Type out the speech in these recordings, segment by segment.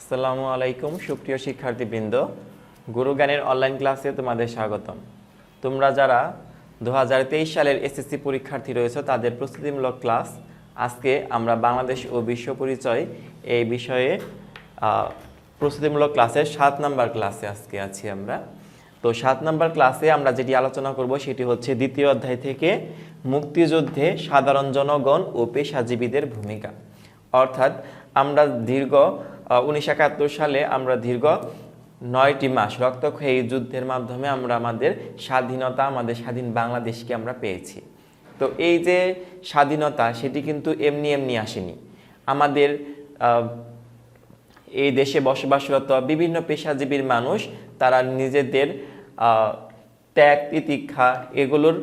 আসসালামু আলাইকুম সুপ্রিয় শিক্ষার্থীবৃন্দ, গুরুজ্ঞানের অনলাইন ক্লাসে তোমাদের স্বাগতম। তোমরা যারা 2023 সালের এসএসসি পরীক্ষার্থী রয়েছে তাদের প্রস্তুতিমূলক ক্লাস, আজকে আমরা বাংলাদেশ ও বিশ্ব পরিচয় এই বিষয়ে প্রস্তুতিমূলক ক্লাসের 7 নম্বর ক্লাসে আজকে আছি আমরা। তো 7 নম্বর ক্লাসে আমরা যেটি আলোচনা করব সেটি হচ্ছে দ্বিতীয় অধ্যায় থেকে মুক্তিযুদ্ধে সাধারণ জনগণ ও পেশাজীবীদের ভূমিকা। অর্থাৎ আমরা দীর্ঘ 1971 সালে আমরা দীর্ঘ 9টি মাস রক্তক্ষয়ী যুদ্ধের মাধ্যমে আমরা আমাদের স্বাধীনতা, আমাদের স্বাধীন বাংলাদেশকে আমরা পেয়েছি। তো এই যে স্বাধীনতা সেটি কিন্তু এমনি এমনি আসেনি। আমাদের এই দেশে বসবাসরত বিভিন্ন পেশাজীবীর মানুষ তারা নিজেদের ত্যাগ তিতিক্ষা এগুলোর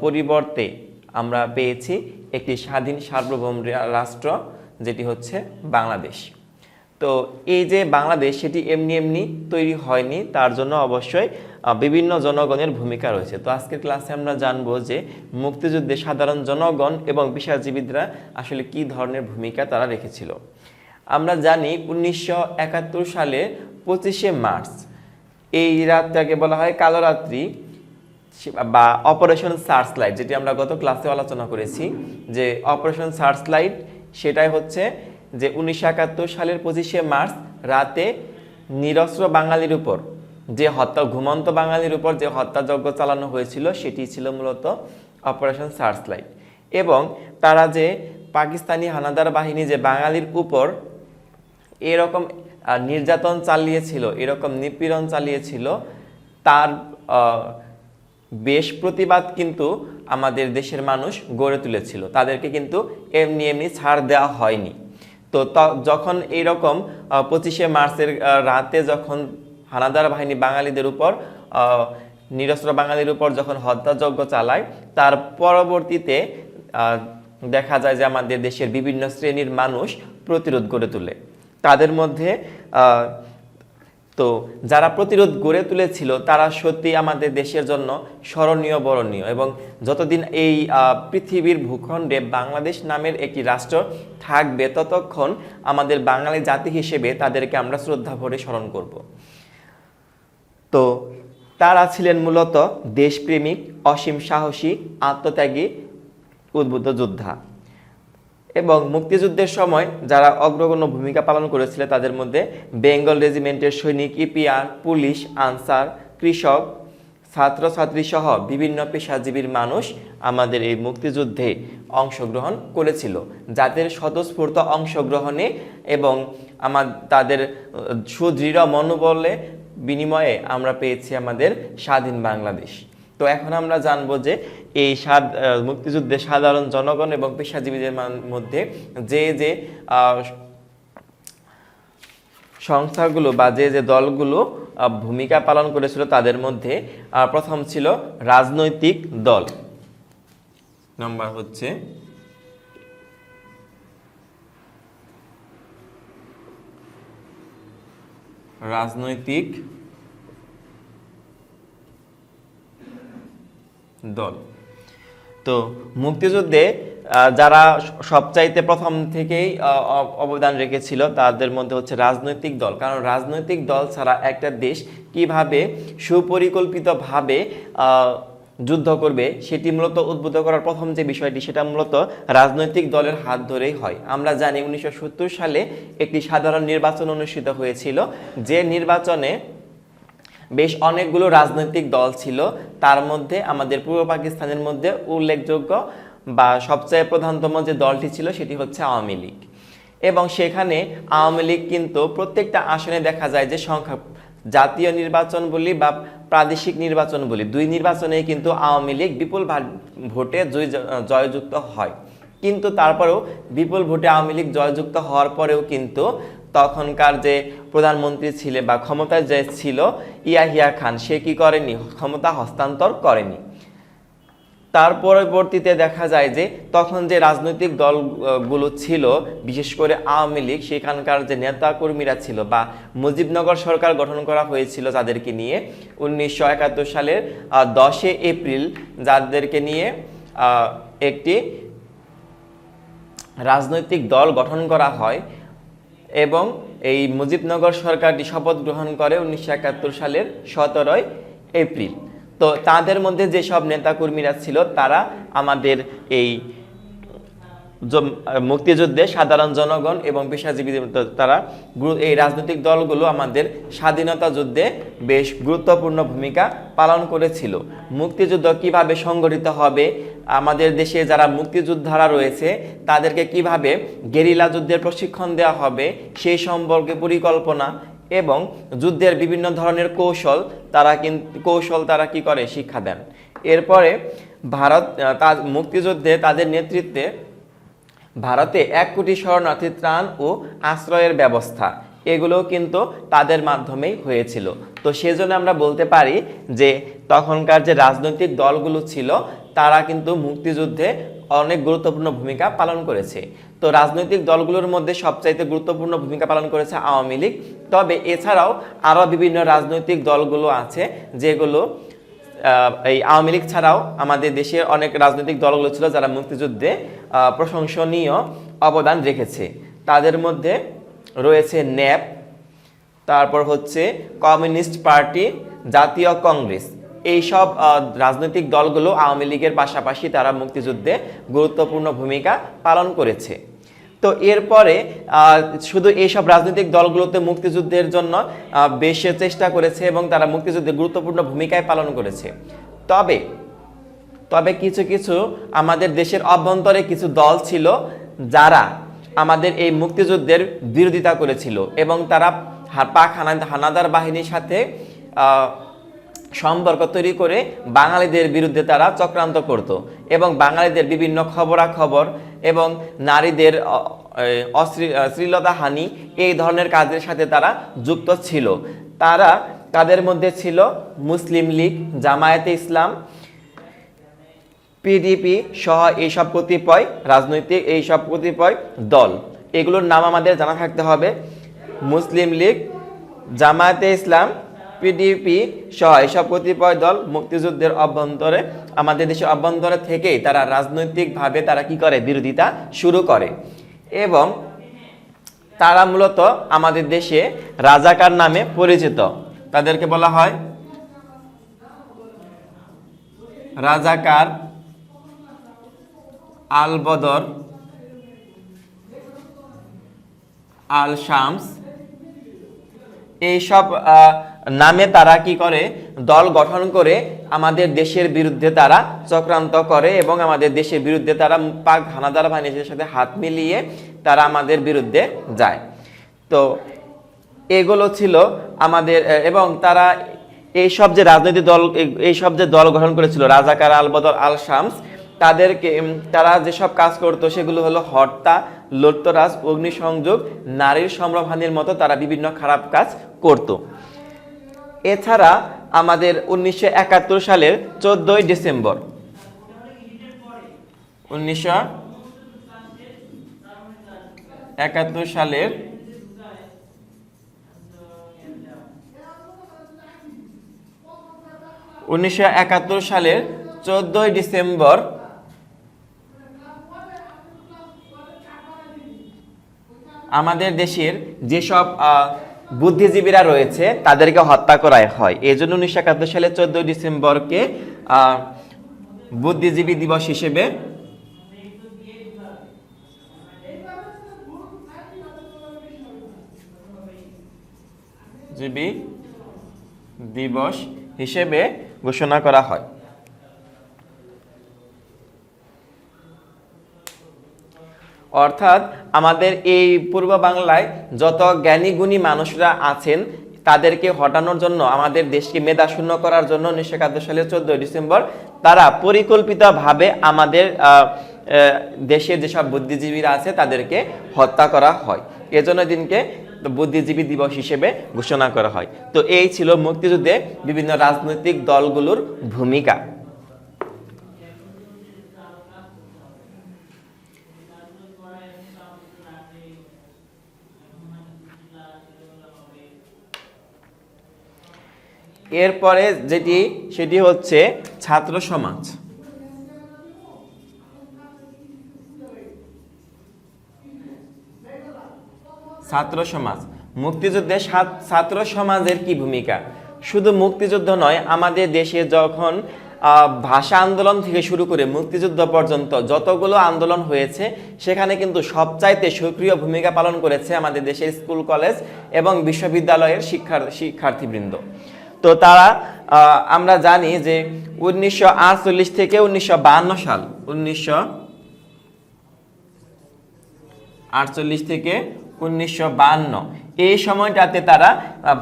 পরিবর্তে আমরা পেয়েছি একটি স্বাধীন সার্বভৌম রাষ্ট্র, যেটি হচ্ছে বাংলাদেশ। তো এই যে বাংলাদেশ সেটি এমনি এমনি তৈরি হয়নি, তার জন্য অবশ্যই বিভিন্ন জনগণের ভূমিকা রয়েছে। তো আজকের ক্লাসে আমরা জানবো যে মুক্তিযুদ্ধে সাধারণ জনগণ এবং পেশাজীবীরা আসলে কি ধরনের ভূমিকা তারা রেখেছিল। আমরা জানি 1971 সালে 25শে মার্চ এই রাতটাকে বলা হয় কালো রাত্রি বা অপারেশন সার্চলাইট, যেটি আমরা গত ক্লাসে আলোচনা করেছি যে অপারেশন সার্চলাইট সেটাই হচ্ছে যে 1971 সালের 25শে মার্চ রাতে নিরস্ত্র বাঙালির উপর যে ঘুমন্ত বাঙালির উপর যে হত্যাযজ্ঞ চালানো হয়েছিল সেটি ছিল মূলত অপারেশন সার্চলাইট। এবং তারা যে পাকিস্তানি হানাদার বাহিনী যে বাঙালির উপর এরকম নির্যাতন চালিয়েছিল, এরকম নিপীড়ন চালিয়েছিল, তার বেশ প্রতিবাদ কিন্তু আমাদের দেশের মানুষ গড়ে তুলেছিল। তাদেরকে কিন্তু এমনি এমনি ছাড় দেওয়া হয়নি। তো যখন এইরকম 25শে মার্চের রাতে যখন হানাদার বাহিনী বাঙালিদের উপর নিরস্ত্র বাঙালির উপর যখন হত্যাযজ্ঞ চালায়, তার পরবর্তীতে দেখা যায় যে আমাদের দেশের বিভিন্ন শ্রেণীর মানুষ প্রতিরোধ গড়ে তোলে। তাদের মধ্যে তো যারা প্রতিরোধ গড়ে তুলেছিল তারা সত্যি আমাদের দেশের জন্য স্মরণীয় বরণীয়, এবং যতদিন এই পৃথিবীর ভূখণ্ডে বাংলাদেশ নামের একটি রাষ্ট্র থাকবে ততক্ষণ আমাদের বাঙালি জাতি হিসেবে তাদেরকে আমরা শ্রদ্ধা ভরে স্মরণ করব। তো তারা ছিলেন মূলত দেশপ্রেমিক, অসীম সাহসী, আত্মত্যাগী, উদ্বুদ্ধ যোদ্ধা। এবং মুক্তিযুদ্ধের সময় যারা অগ্রগণ্য ভূমিকা পালন করেছিল তাদের মধ্যে বেঙ্গল রেজিমেন্টের সৈনিক, ইপিআর, পুলিশ, আনসার, কৃষক, ছাত্রছাত্রী সহ বিভিন্ন পেশাজীবীর মানুষ আমাদের এই মুক্তিযুদ্ধে অংশগ্রহণ করেছিল, যাদের স্বতঃস্ফূর্ত অংশগ্রহণে এবং তাদের সুদৃঢ় মনোবলে বিনিময়ে আমরা পেয়েছি আমাদের স্বাধীন বাংলাদেশ। তো এখন আমরা জানবো যে এই মুক্তিযুদ্ধে সাধারণ জনগণ এবং পেশাজীবীদের মধ্যে যে যে সংস্থাগুলো বা যে যে দলগুলো ভূমিকা পালন করেছিল তাদের মধ্যে প্রথম ছিল রাজনৈতিক দল। নাম্বার হচ্ছে রাজনৈতিক দল। তো মুক্তিযুদ্ধে যারা সবচাইতে প্রথম থেকেই অবদান রেখেছিল তাদের মধ্যে হচ্ছে রাজনৈতিক দল। কারণ রাজনৈতিক দল ছাড়া একটা দেশ কিভাবে সুপরিকল্পিতভাবে যুদ্ধ করবে সেটি মূলত উদ্বুদ্ধ করার প্রথম যে বিষয়টি সেটা মূলত রাজনৈতিক দলের হাত ধরেই হয়। আমরা জানি 1970 সালে একটি সাধারণ নির্বাচন অনুষ্ঠিত হয়েছিল, যে নির্বাচনে বেশ অনেকগুলো রাজনৈতিক দল ছিল। তার মধ্যে আমাদের পূর্ব পাকিস্তানের মধ্যে উল্লেখযোগ্য বা সবচেয়ে প্রধানতম যে দলটি ছিল সেটি হচ্ছে আওয়ামী লীগ। এবং সেখানে আওয়ামী লীগ কিন্তু প্রত্যেকটা আসনে দেখা যায় যে সংখ্যা, জাতীয় নির্বাচন বলি বা প্রাদেশিক নির্বাচন বলি, দুই নির্বাচনেই কিন্তু আওয়ামী লীগ বিপুল ভোটে জয়যুক্ত হয়। কিন্তু তারপরেও বিপুল ভোটে আওয়ামী লীগ জয়যুক্ত হওয়ার পরেও কিন্তু তখনকার যে প্রধানমন্ত্রী ছিল বা ক্ষমতায় যে ছিল ইয়াহিয়া খান, সে কি করেনি, ক্ষমতা হস্তান্তর করেনি। তার পরবর্তীতে দেখা যায় যে তখন যে রাজনৈতিক দলগুলো ছিল, বিশেষ করে আওয়ামী লীগ, সেখানকার যে নেতা কর্মীরা ছিল বা মুজিবনগর সরকার গঠন করা হয়েছিল যাদেরকে নিয়ে 1971 সালের 10 এপ্রিল, যাদেরকে নিয়ে একটি রাজনৈতিক দল গঠন করা হয়। এবং এই মুজিবনগর সরকারটি শপথ গ্রহণ করে 1971 সালের 17 এপ্রিল। তো তাদের মধ্যে যেসব নেতাকর্মীরা ছিল তারা আমাদের এই মুক্তিযুদ্ধে সাধারণ জনগণ এবং পেশাজীবী তারা এই রাজনৈতিক দলগুলো আমাদের স্বাধীনতা যুদ্ধে বেশ গুরুত্বপূর্ণ ভূমিকা পালন করেছিল। মুক্তিযুদ্ধ কিভাবে সংগঠিত হবে, আমাদের দেশে যারা মুক্তিযোদ্ধারা রয়েছে তাদেরকে কিভাবে গেরিলা যুদ্ধের প্রশিক্ষণ দেওয়া হবে সেই সম্পর্কে পরিকল্পনা এবং যুদ্ধের বিভিন্ন ধরনের কৌশল তারা কি করে শিক্ষা দেন। এরপরে ভারত মুক্তিযুদ্ধে তাদের নেতৃত্বে ভারতে 1 কোটি শরণার্থী ত্রাণ ও আশ্রয়ের ব্যবস্থা এগুলো কিন্তু তাদের মাধ্যমেই হয়েছিল। তো সেজন্য আমরা বলতে পারি যে তখনকার যে রাজনৈতিক দলগুলো ছিল তারা কিন্তু মুক্তিযুদ্ধে অনেক গুরুত্বপূর্ণ ভূমিকা পালন করেছে। তো রাজনৈতিক দলগুলোর মধ্যে সবচাইতে গুরুত্বপূর্ণ ভূমিকা পালন করেছে আওয়ামী লীগ। তবে এছাড়াও আরও বিভিন্ন রাজনৈতিক দলগুলো আছে যেগুলো এই আওয়ামী লীগ ছাড়াও আমাদের দেশের অনেক রাজনৈতিক দলগুলো ছিল যারা মুক্তিযুদ্ধে প্রশংসনীয় অবদান রেখেছে। তাদের মধ্যে রয়েছে ন্যাপ, তারপর হচ্ছে কমিউনিস্ট পার্টি, জাতীয় কংগ্রেস। এইসব রাজনৈতিক দলগুলো আওয়ামী লীগের পাশাপাশি তারা মুক্তিযুদ্ধে গুরুত্বপূর্ণ ভূমিকা পালন করেছে। তো এরপরে শুধু এইসব রাজনৈতিক দলগুলোতে মুক্তিযুদ্ধের জন্য বেশ চেষ্টা করেছে এবং তারা মুক্তিযুদ্ধে গুরুত্বপূর্ণ ভূমিকায় পালন করেছে। তবে কিছু কিছু আমাদের দেশের অভ্যন্তরে কিছু দল ছিল যারা আমাদের এই মুক্তিযুদ্ধের বিরোধিতা করেছিল এবং তারা পাক হানাদার বাহিনীর সাথে সম্পর্ক তৈরি করে বাঙালিদের বিরুদ্ধে তারা চক্রান্ত করত এবং বাঙালিদের বিভিন্ন খবরাখবর এবং নারীদের শ্লীলতাহানি এই ধরনের কাজের সাথে তারা যুক্ত ছিল। তাদের মধ্যে ছিল মুসলিম লীগ, জামায়াতে ইসলাম, পিডিপি সহ এইসব কতিপয় দল। এগুলোর নাম আমাদের জানা থাকতে হবে। মুসলিম লীগ, জামায়াতে ইসলাম, পিডিপি সহ এইসব কতিপয় দল মুক্তিযুদ্ধের অভ্যন্তরে আমাদের দেশের অভ্যন্তরে থেকেই তারা রাজনৈতিকভাবে তারা কি করে বিরোধিতা শুরু করে এবং তারা মূলত আমাদের দেশে রাজাকার নামে পরিচিত। তাদেরকে বলা হয় রাজাকার, আল বদর, আল শামস এইসব নামে তারা কি করে দল গঠন করে আমাদের দেশের বিরুদ্ধে তারা চক্রান্ত করে এবং আমাদের দেশের বিরুদ্ধে তারা পাক হানাদার বাহিনীর সাথে হাত মিলিয়ে তারা আমাদের বিরুদ্ধে যায়। তো এগুলো ছিল আমাদের এবং তারা এইসব যে রাজনৈতিক দল এইসব যে দল গঠন করেছিল রাজাকার, আল বদর, আল শামস, তারা যেসব কাজ করতো সেগুলো হলো হত্যা, লুটতরাজ, অগ্নিসংযোগ, নারীর সম্ভ্রমহানির মতো তারা বিভিন্ন খারাপ কাজ করত। এছাড়া আমাদের 1971 সালের 14 ডিসেম্বর 1971 সালের 14 ডিসেম্বর আমাদের দেশের যেসব বুদ্ধিজীবীরা রয়েছে তাদেরকে হত্যা করা হয়। এই জন্য 1971 সালে 14 ডিসেম্বরকে বুদ্ধিজীবী দিবস হিসেবে ঘোষণা করা হয়। অর্থাৎ আমাদের এই পূর্ব বাংলায় যত জ্ঞানী গুণী মানুষরা আছেন তাদেরকে হটানোর জন্য, আমাদের দেশকে মেধাশূন্য করার জন্য 1971 সালের 14 ডিসেম্বর তারা পরিকল্পিতভাবে আমাদের দেশের যেসব বুদ্ধিজীবীরা আছে তাদেরকে হত্যা করা হয়। এজন্য দিনকে বুদ্ধিজীবী দিবস হিসেবে ঘোষণা করা হয়। তো এই ছিল মুক্তিযুদ্ধে বিভিন্ন রাজনৈতিক দলগুলোর ভূমিকা। এরপরে সেটি হচ্ছে ছাত্র সমাজ। মুক্তিযুদ্ধে ছাত্র সমাজের কি ভূমিকা? শুধু মুক্তিযুদ্ধ নয়, আমাদের দেশে যখন ভাষা আন্দোলন থেকে শুরু করে মুক্তিযুদ্ধ পর্যন্ত যতগুলো আন্দোলন হয়েছে সেখানে কিন্তু সবচাইতে সক্রিয় ভূমিকা পালন করেছে আমাদের দেশের স্কুল কলেজ এবং বিশ্ববিদ্যালয়ের শিক্ষার্থীবৃন্দ। তো তারা আমরা জানি যে 1948 থেকে 1952 সাল 1948 থেকে 1952 এই সময়টাতে তারা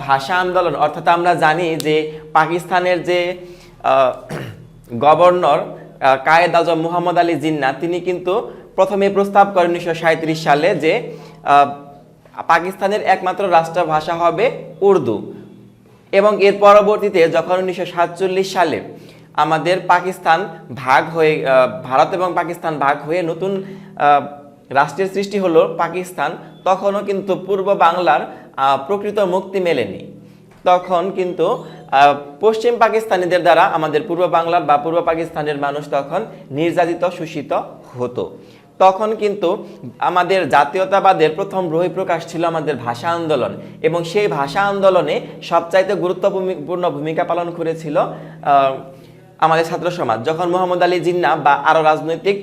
ভাষা আন্দোলন, অর্থাৎ আমরা জানি যে পাকিস্তানের যে গভর্নর কায়েদ আজম মুহাম্মদ আলী জিন্নাহ, তিনি কিন্তু প্রথমে প্রস্তাব করেন 1937 সালে যে পাকিস্তানের একমাত্র রাষ্ট্রভাষা হবে উর্দু। এবং এর পরবর্তীতে যখন 1947 সালে আমাদের পাকিস্তান ভাগ হয়ে ভারত এবং পাকিস্তান ভাগ হয়ে নতুন রাষ্ট্রের সৃষ্টি হলো পাকিস্তান, তখনও কিন্তু পূর্ব বাংলার প্রকৃত মুক্তি মেলেনি। তখন কিন্তু পশ্চিম পাকিস্তানিদের দ্বারা আমাদের পূর্ব বাংলার বা পূর্ব পাকিস্তানের মানুষ তখন নির্যাতিত শোষিত হতো। তখন কিন্তু আমাদের জাতীয়তাবাদের প্রথম বহিঃপ্রকাশ ছিল আমাদের ভাষা আন্দোলন, এবং সেই ভাষা আন্দোলনে সবচাইতে গুরুত্বপূর্ণ ভূমিকা পালন করেছিল আমাদের ছাত্র সমাজ। যখন মুহাম্মদ আলী জিন্নাহ বা আরও রাজনৈতিক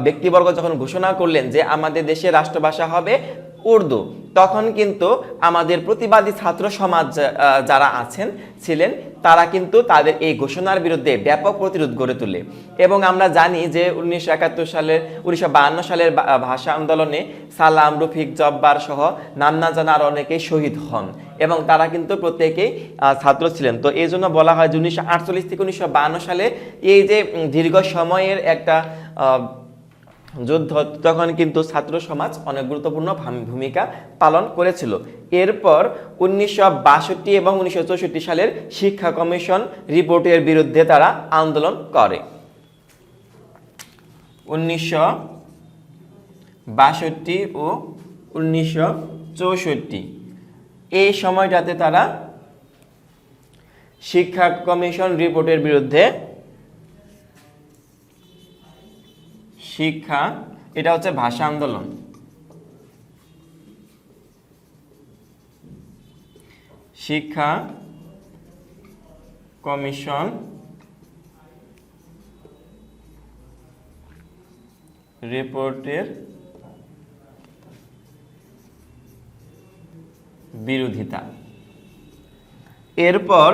ব্যক্তিবর্গ যখন ঘোষণা করলেন যে আমাদের দেশের রাষ্ট্রভাষা হবে উর্দু, তখন কিন্তু আমাদের প্রতিবাদী ছাত্র সমাজ যারা ছিলেন তারা কিন্তু তাদের এই ঘোষণার বিরুদ্ধে ব্যাপক প্রতিরোধ গড়ে তোলে। এবং আমরা জানি যে 1952 সালের ভাষা আন্দোলনে সালাম, রফিক, জব্বার সহ নাম না জানা আর অনেকেই শহীদ হন, এবং তারা কিন্তু প্রত্যেকেই ছাত্র ছিলেন। তো এই জন্য বলা হয় যে 1948 থেকে 1952 সালে এই যে দীর্ঘ সময়ের একটা যুদ্ধ, তখন কিন্তু ছাত্র সমাজ অনেক গুরুত্বপূর্ণ ভূমিকা পালন করেছিল। এরপর 1962 এবং 1964 সালের শিক্ষা কমিশন রিপোর্টের বিরুদ্ধে তারা আন্দোলন করে। 1962 ও 1964 এই সময়টাতে তারা শিক্ষা কমিশন রিপোর্টের বিরুদ্ধে এটা হচ্ছে ভাষা আন্দোলন, শিক্ষা কমিশন রিপোর্টের বিরোধিতা। এরপর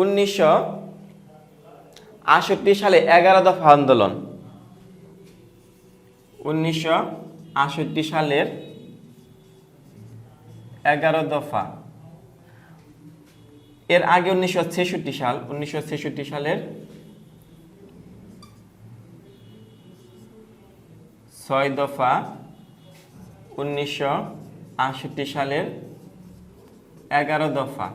1968 সালে 11 দফা আন্দোলন। 1968 সালের 11 দফা। এর আগে 1966 সালের 6 দফা, 1968 সালের 11 দফা।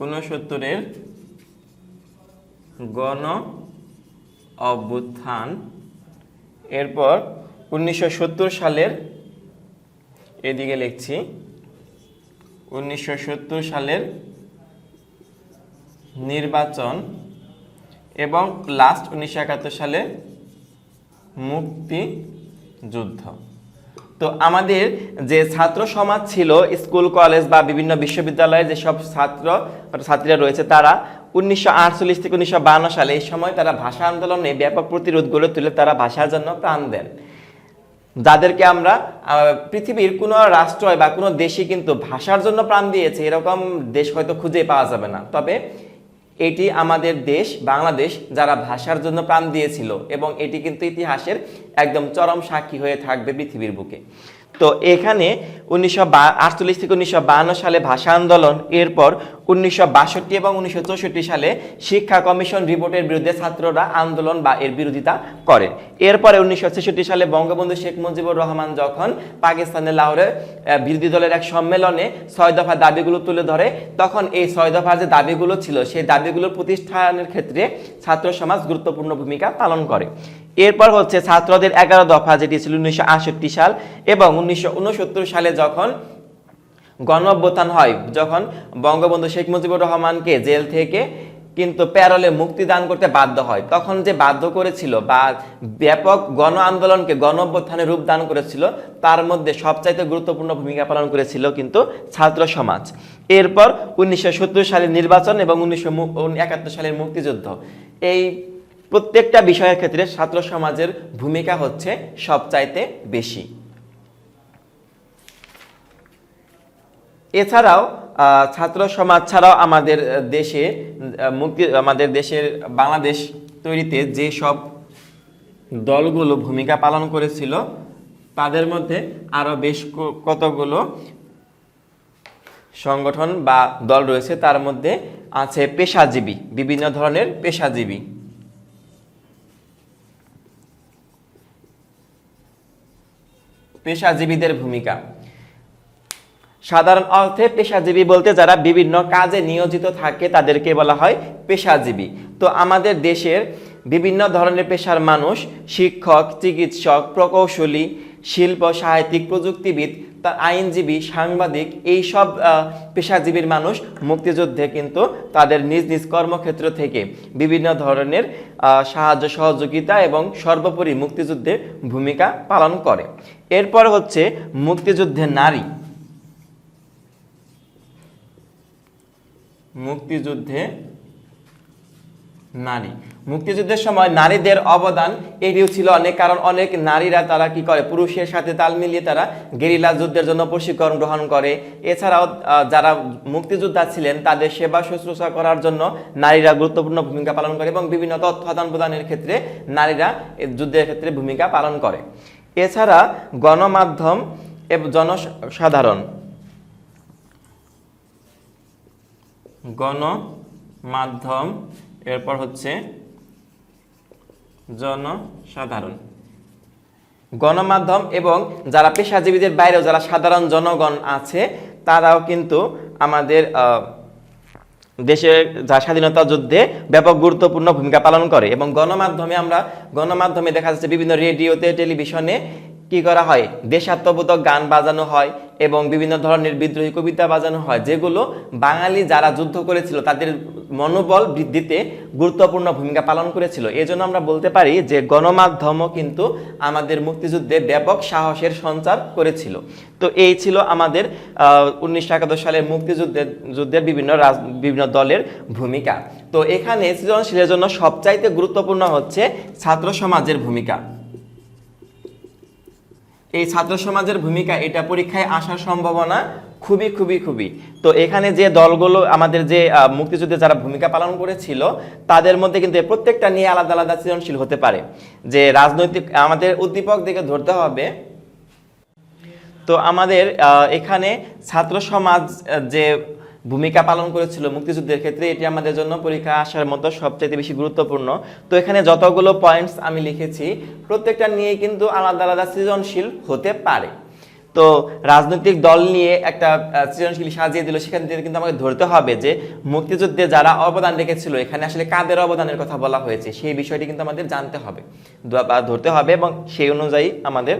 ঊনসত্তরের গণ অভ্যুত্থান। এরপর 1970 সালের, এদিকে লিখছি, 1970 সালের নির্বাচন, এবং লাস্ট 1971 সালে মুক্তিযুদ্ধ। তো আমাদের যে ছাত্র সমাজ ছিল স্কুল কলেজ বা বিভিন্ন বিশ্ববিদ্যালয়ে যেসব ছাত্রীরা রয়েছে, তারা 1948 থেকে 1952 সালে এই সময় তারা ভাষা আন্দোলনে ব্যাপক প্রতিরোধ গড়ে তুলে তারা ভাষার জন্য প্রাণ দেন, যাদেরকে আমরা পৃথিবীর কোনো রাষ্ট্র বা কোনো দেশই কিন্তু ভাষার জন্য প্রাণ দিয়েছে এরকম দেশ হয়তো খুঁজে পাওয়া যাবে না। তবে এটি আমাদের দেশ বাংলাদেশ যারা ভাষার জন্য প্রাণ দিয়েছিল, এবং এটি কিন্তু ইতিহাসের একদম চরম সাক্ষী হয়ে থাকবে পৃথিবীর বুকে। তো এখানে 1948 থেকে 1952 সালে ভাষা আন্দোলন, এরপর 1962 এবং 1964 সালে শিক্ষা কমিশন রিপোর্টের বিরুদ্ধে ছাত্ররা আন্দোলন বা এর বিরোধিতা করে। এরপরে 1966 সালে বঙ্গবন্ধু শেখ মুজিবুর রহমান যখন পাকিস্তানের লাহোরে বিরোধী দলের এক সম্মেলনে 6 দফা দাবিগুলো তুলে ধরে, তখন এই 6 দফার যে দাবিগুলো ছিল সেই দাবিগুলোর প্রতিষ্ঠানের ক্ষেত্রে ছাত্র সমাজ গুরুত্বপূর্ণ ভূমিকা পালন করে। এরপর হচ্ছে ছাত্রদের 11 দফা, যেটি ছিল 1968 সাল, এবং 1969 সালে যখন গণ অভ্যুত্থান হয়, যখন বঙ্গবন্ধু শেখ মুজিবুর রহমানকে জেল থেকে কিন্তু প্যারোলে মুক্তি দান করতে বাধ্য হয়। তখন যে বাধ্য করেছিল বা ব্যাপক গণ আন্দোলনকে গণ অভ্যুত্থানে রূপ দান করেছিল, তার মধ্যে সবচাইতে গুরুত্বপূর্ণ ভূমিকা পালন করেছিল কিন্তু ছাত্র সমাজ। এরপর 1970 সালের নির্বাচন এবং 1971 সালের মুক্তিযুদ্ধ, এই প্রত্যেকটা বিষয়ের ক্ষেত্রে ছাত্র সমাজের ভূমিকা হচ্ছে সবচাইতে বেশি। এছাড়াও ছাত্র সমাজ ছাড়াও আমাদের দেশের বাংলাদেশ তৈরিতে যে সব দলগুলো ভূমিকা পালন করেছিল, তাদের মধ্যে আরো বেশ কতগুলো সংগঠন বা দল রয়েছে। তার মধ্যে আছে পেশাজীবী, বিভিন্ন ধরনের পেশাজীবীদের ভূমিকা। সাধারণ অর্থে পেশাজীবী বলতে যারা বিভিন্ন কাজে নিয়োজিত থাকে তাদেরকে বলা হয় পেশাজীবী। তো আমাদের দেশের বিভিন্ন ধরনের পেশার মানুষ, শিক্ষক, চিকিৎসক, প্রকৌশলী, শিল্প, সাহিত্যিক, প্রযুক্তিবিদ, তার আইনজীবী, সাংবাদিক, এই সব পেশাজীবীর মানুষ মুক্তিযুদ্ধে কিন্তু তাদের নিজ নিজ কর্মক্ষেত্র থেকে বিভিন্ন ধরনের সাহায্য সহযোগিতা এবং সর্বোপরি মুক্তিযুদ্ধে ভূমিকা পালন করে। এরপর হচ্ছে মুক্তিযুদ্ধে নারী। মুক্তিযুদ্ধের সময় নারীদের অবদান এটিও ছিল অনেক, কারণ অনেক নারীরা তারা কি করে, পুরুষের সাথে তাল মিলিয়ে তারা গেরিলা যুদ্ধের জন্য প্রশিক্ষণ গ্রহণ করে। এছাড়াও যারা মুক্তিযোদ্ধা ছিলেন তাদের সেবা শুশ্রূষা করার জন্য নারীরা গুরুত্বপূর্ণ ভূমিকা পালন করে এবং বিভিন্ন তথ্য আদান প্রদানের ক্ষেত্রে নারীরা যুদ্ধের ক্ষেত্রে ভূমিকা পালন করে। এছাড়া গণমাধ্যম এবং জনসাধারণ, এরপর হচ্ছে গণমাধ্যম এবং যারা পেশাজীবীদের বাইরেও যারা সাধারণ জনগণ আছে, তারাও কিন্তু আমাদের দেশের স্বাধীনতা যুদ্ধে ব্যাপক গুরুত্বপূর্ণ ভূমিকা পালন করে। এবং গণমাধ্যমে দেখা যাচ্ছে বিভিন্ন রেডিওতে, টেলিভিশনে কি করা হয়, দেশাত্মবোধক গান বাজানো হয় এবং বিভিন্ন ধরনের বিদ্রোহী কবিতা বাজানো হয়, যেগুলো বাঙালি যারা যুদ্ধ করেছিল তাদের মনোবল বৃদ্ধিতে গুরুত্বপূর্ণ ভূমিকা পালন করেছিল। এজন্য আমরা বলতে পারি যে গণমাধ্যমও কিন্তু আমাদের মুক্তিযুদ্ধে ব্যাপক সাহসের সঞ্চার করেছিল। তো এই ছিল আমাদের 1971 সালের মুক্তিযুদ্ধের বিভিন্ন দলের ভূমিকা। তো এখানে সৃজনশীলের জন্য সবচাইতে গুরুত্বপূর্ণ হচ্ছে ছাত্র সমাজের ভূমিকা। এই ছাত্র সমাজের ভূমিকা, এটা পরীক্ষায় আসার সম্ভাবনা খুবই। তো এখানে যে দলগুলো আমাদের যে মুক্তিযুদ্ধে যারা ভূমিকা পালন করেছিল, তাদের মধ্যে কিন্তু প্রত্যেকটা নিয়ে আলাদা আলাদা সৃজনশীল হতে পারে। যে রাজনৈতিক আমাদের উদ্দীপক দিকে ধরতে হবে। তো আমাদের এখানে ছাত্র সমাজ যে ভূমিকা পালন করেছিল মুক্তিযুদ্ধের ক্ষেত্রে, এটি আমাদের জন্য পরীক্ষা আসার মতো সবচেয়ে বেশি গুরুত্বপূর্ণ। তো এখানে যতগুলো পয়েন্টস আমি লিখেছি, প্রত্যেকটা নিয়ে কিন্তু আলাদা আলাদা সৃজনশীল হতে পারে। তো রাজনৈতিক দল নিয়ে একটা সৃজনশীল সাজিয়ে দিল, সেখান থেকে কিন্তু আমাকে ধরতে হবে যে মুক্তিযুদ্ধে যারা অবদান রেখেছিল, এখানে আসলে কাদের অবদানের কথা বলা হয়েছে, সেই বিষয়টি কিন্তু আমাদের জানতে হবে বা ধরতে হবে এবং সেই অনুযায়ী আমাদের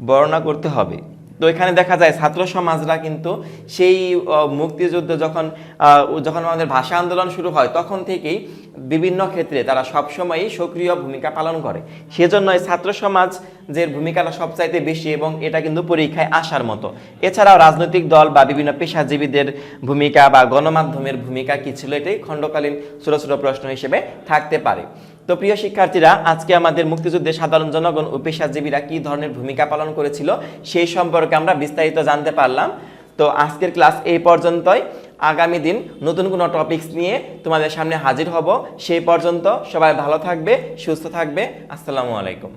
বর্ণনা করতে হবে। তো এখানে দেখা যায় ছাত্র সমাজরা কিন্তু সেই মুক্তিযুদ্ধ যখন আমাদের ভাষা আন্দোলন শুরু হয়, তখন থেকেই বিভিন্ন ক্ষেত্রে তারা সবসময়ই সক্রিয় ভূমিকা পালন করে। সেজন্য এই ছাত্র সমাজের ভূমিকাটা সবচাইতে বেশি এবং এটা কিন্তু পরীক্ষায় আসার মতো। এছাড়াও রাজনৈতিক দল বা বিভিন্ন পেশাজীবীদের ভূমিকা বা গণমাধ্যমের ভূমিকা কি ছিল, এটাই খণ্ডকালীন ছোট ছোট প্রশ্ন হিসেবে থাকতে পারে। তো প্রিয় শিক্ষার্থীরা, আজকে আমাদের মুক্তিযুদ্ধে সাধারণ জনগণ ও পেশাজীবীরা কি ধরনের ভূমিকা পালন করেছিল সেই সম্পর্কে আমরা বিস্তারিত জানতে পারলাম। তো আজকের ক্লাস এই পর্যন্তই। আগামী দিন নতুন কোনো টপিকস নিয়ে তোমাদের সামনে হাজির হব। সেই পর্যন্ত সবাই ভালো থাকবে, সুস্থ থাকবে। আসসালামু আলাইকুম।